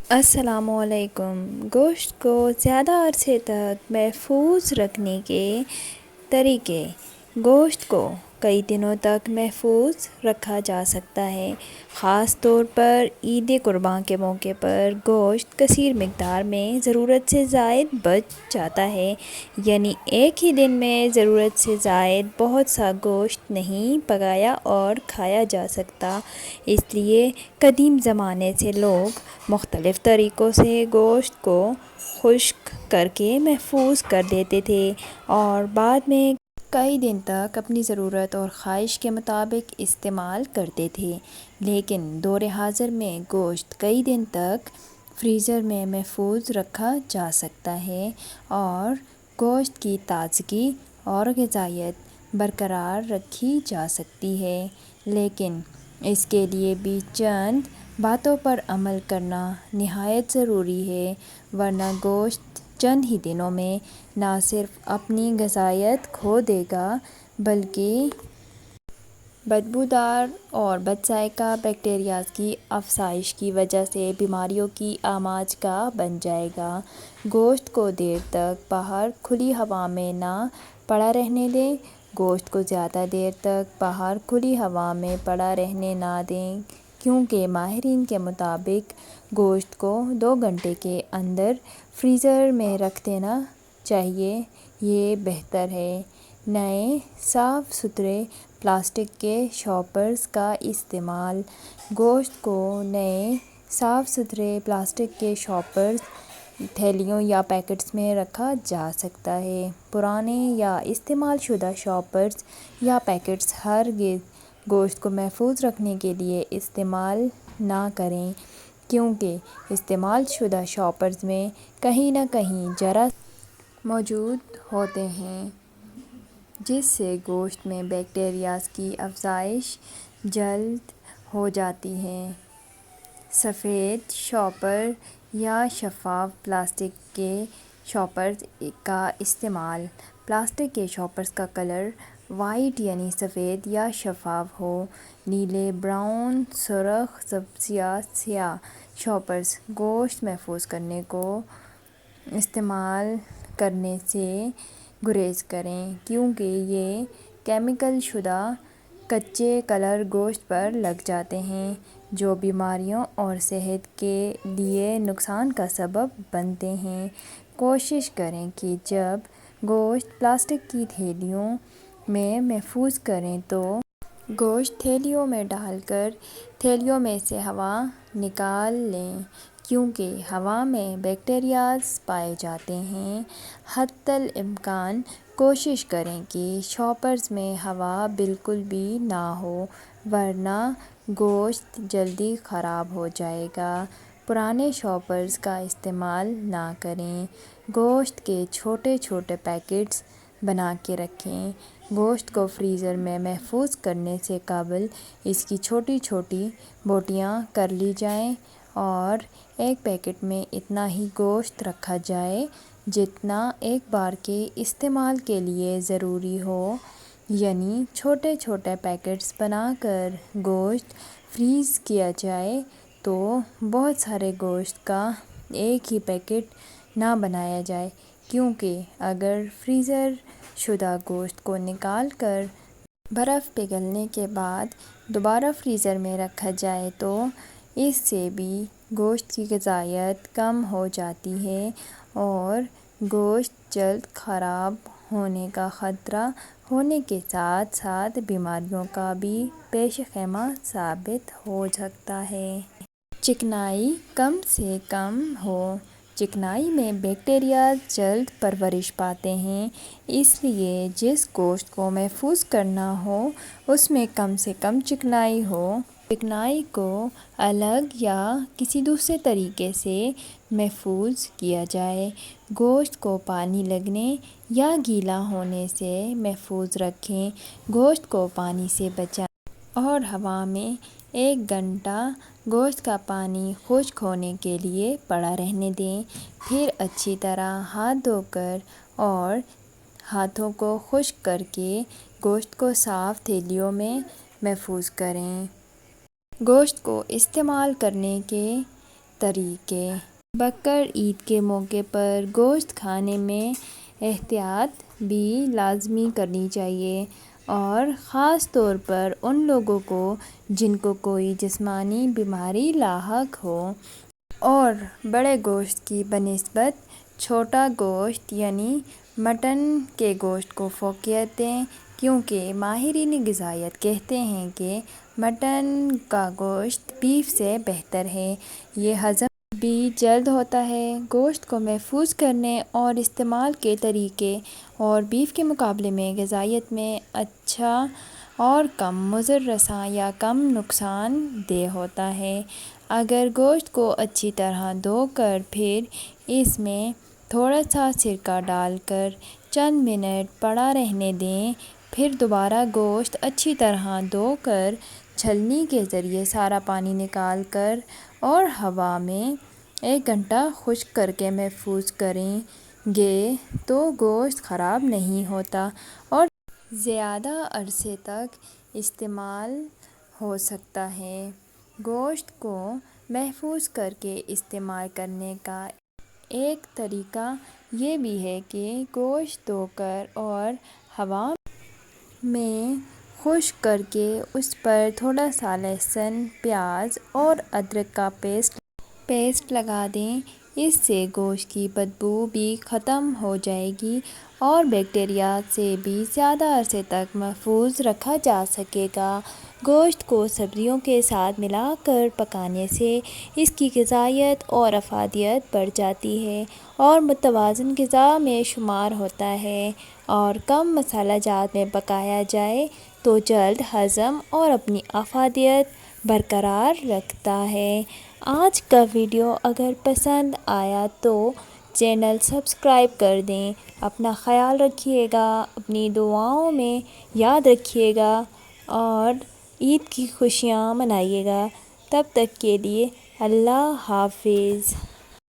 السلام علیکم۔ گوشت کو زیادہ عرصے تک محفوظ رکھنے کے طریقے۔ گوشت کو کئی دنوں تک محفوظ رکھا جا سکتا ہے۔ خاص طور پر عید قربان کے موقع پر گوشت کثیر مقدار میں ضرورت سے زائد بچ جاتا ہے، یعنی ایک ہی دن میں ضرورت سے زائد بہت سا گوشت نہیں پکایا اور کھایا جا سکتا۔ اس لیے قدیم زمانے سے لوگ مختلف طریقوں سے گوشت کو خشک کر کے محفوظ کر دیتے تھے اور بعد میں کئی دن تک اپنی ضرورت اور خواہش کے مطابق استعمال کرتے تھے۔ لیکن دور حاضر میں گوشت کئی دن تک فریزر میں محفوظ رکھا جا سکتا ہے اور گوشت کی تازگی اور غذائیت برقرار رکھی جا سکتی ہے، لیکن اس کے لیے بھی چند باتوں پر عمل کرنا نہایت ضروری ہے، ورنہ گوشت چند ہی دنوں میں نہ صرف اپنی غذائیت کھو دے گا بلکہ بدبودار اور بد ذائقہ بیکٹیریاز کی افزائش کی وجہ سے بیماریوں کی آماج گاہ بن جائے گا۔ گوشت کو دیر تک باہر کھلی ہوا میں نہ پڑا رہنے دیں۔ گوشت کو زیادہ دیر تک باہر کھلی ہوا میں پڑا رہنے نہ دیں، کیونکہ ماہرین کے مطابق گوشت کو 2 گھنٹے کے اندر فریزر میں رکھ دینا چاہیے، یہ بہتر ہے۔ نئے صاف ستھرے پلاسٹک کے شاپرز کا استعمال۔ گوشت کو نئے صاف ستھرے پلاسٹک کے شاپرز، تھیلیوں یا پیکٹس میں رکھا جا سکتا ہے۔ پرانے یا استعمال شدہ شاپرز یا پیکٹس ہرگز گوشت کو محفوظ رکھنے کے لیے استعمال نہ کریں، کیونکہ استعمال شدہ شاپرز میں کہیں نہ کہیں جراثیم موجود ہوتے ہیں، جس سے گوشت میں بیکٹیریاز کی افزائش جلد ہو جاتی ہے۔ سفید شاپر یا شفاف پلاسٹک کے شاپرز کا استعمال۔ پلاسٹک کے شاپرز کا کلر وائٹ یعنی سفید یا شفاف ہو۔ نیلے، براؤن، سرخ، سبز یا سیاہ شاپرز گوشت محفوظ کرنے کو استعمال کرنے سے گریز کریں، کیونکہ یہ کیمیکل شدہ کچے کلر گوشت پر لگ جاتے ہیں، جو بیماریوں اور صحت کے لیے نقصان کا سبب بنتے ہیں۔ کوشش کریں کہ جب گوشت پلاسٹک کی تھیلیوں میں محفوظ کریں تو گوشت تھیلیوں میں ڈال کر تھیلیوں میں سے ہوا نکال لیں، کیونکہ ہوا میں بیکٹیریاز پائے جاتے ہیں۔ حتی الامکان کوشش کریں کہ شاپرز میں ہوا بالکل بھی نہ ہو، ورنہ گوشت جلدی خراب ہو جائے گا۔ پرانے شاپرز کا استعمال نہ کریں۔ گوشت کے چھوٹے چھوٹے پیکٹس بنا کے رکھیں۔ گوشت کو فریزر میں محفوظ کرنے سے قبل اس کی چھوٹی چھوٹی بوٹیاں کر لی جائیں اور ایک پیکٹ میں اتنا ہی گوشت رکھا جائے جتنا ایک بار کے استعمال کے لیے ضروری ہو، یعنی چھوٹے چھوٹے پیکٹس بنا کر گوشت فریز کیا جائے تو بہت سارے گوشت کا ایک ہی پیکٹ نہ بنایا جائے، کیونکہ اگر فریزر شدہ گوشت کو نکال کر برف پگھلنے کے بعد دوبارہ فریزر میں رکھا جائے تو اس سے بھی گوشت کی غذائیت کم ہو جاتی ہے اور گوشت جلد خراب ہونے کا خطرہ ہونے کے ساتھ ساتھ بیماریوں کا بھی پیش خیمہ ثابت ہو سکتا ہے۔ چکنائی کم سے کم ہو۔ چکنائی میں بیکٹیریاز جلد پرورش پاتے ہیں، اس لیے جس گوشت کو محفوظ کرنا ہو اس میں کم سے کم چکنائی ہو۔ چکنائی کو الگ یا کسی دوسرے طریقے سے محفوظ کیا جائے۔ گوشت کو پانی لگنے یا گیلا ہونے سے محفوظ رکھیں۔ گوشت کو پانی سے بچائیں اور ہوا میں 1 گھنٹہ گوشت کا پانی خشک ہونے کے لیے پڑا رہنے دیں، پھر اچھی طرح ہاتھ دھو کر اور ہاتھوں کو خشک کر کے گوشت کو صاف تھیلیوں میں محفوظ کریں۔ گوشت کو استعمال کرنے کے طریقے۔ بقر عید کے موقع پر گوشت کھانے میں احتیاط بھی لازمی کرنی چاہیے، اور خاص طور پر ان لوگوں کو جن کو کوئی جسمانی بیماری لاحق ہو، اور بڑے گوشت کی بنسبت چھوٹا گوشت یعنی مٹن کے گوشت کو فوقیت دیں، کیونکہ ماہرین غذائیت کہتے ہیں کہ مٹن کا گوشت بیف سے بہتر ہے۔ یہ ہضم بھی جلد ہوتا ہے۔ گوشت کو محفوظ کرنے اور استعمال کے طریقے اور بیف کے مقابلے میں غذائیت میں اچھا اور کم مضر رساں یا کم نقصان دہ ہوتا ہے۔ اگر گوشت کو اچھی طرح دھو کر پھر اس میں تھوڑا سا سرکہ ڈال کر چند منٹ پڑا رہنے دیں، پھر دوبارہ گوشت اچھی طرح دھو کر چھلنی کے ذریعے سارا پانی نکال کر اور ہوا میں 1 گھنٹہ خشک کرکے محفوظ کریں گے تو گوشت خراب نہیں ہوتا اور زیادہ عرصے تک استعمال ہو سکتا ہے۔ گوشت کو محفوظ کرکے استعمال کرنے کا ایک طریقہ یہ بھی ہے کہ گوشت دھو کر اور ہوا میں خشک کرکے اس پر تھوڑا سا لہسن، پیاز اور ادرک کا پیسٹ لگا دیں۔ اس سے گوشت کی بدبو بھی ختم ہو جائے گی اور بیکٹیریات سے بھی زیادہ عرصے تک محفوظ رکھا جا سکے گا۔ گوشت کو سبزیوں کے ساتھ ملا کر پکانے سے اس کی غذائیت اور افادیت بڑھ جاتی ہے اور متوازن غذا میں شمار ہوتا ہے، اور کم مسالہ جات میں پکایا جائے تو جلد ہضم اور اپنی افادیت برقرار رکھتا ہے۔ آج کا ویڈیو اگر پسند آیا تو چینل سبسکرائب کر دیں۔ اپنا خیال رکھیے گا، اپنی دعاؤں میں یاد رکھیے گا اور عید کی خوشیاں منائیے گا۔ تب تک کے لیے اللہ حافظ۔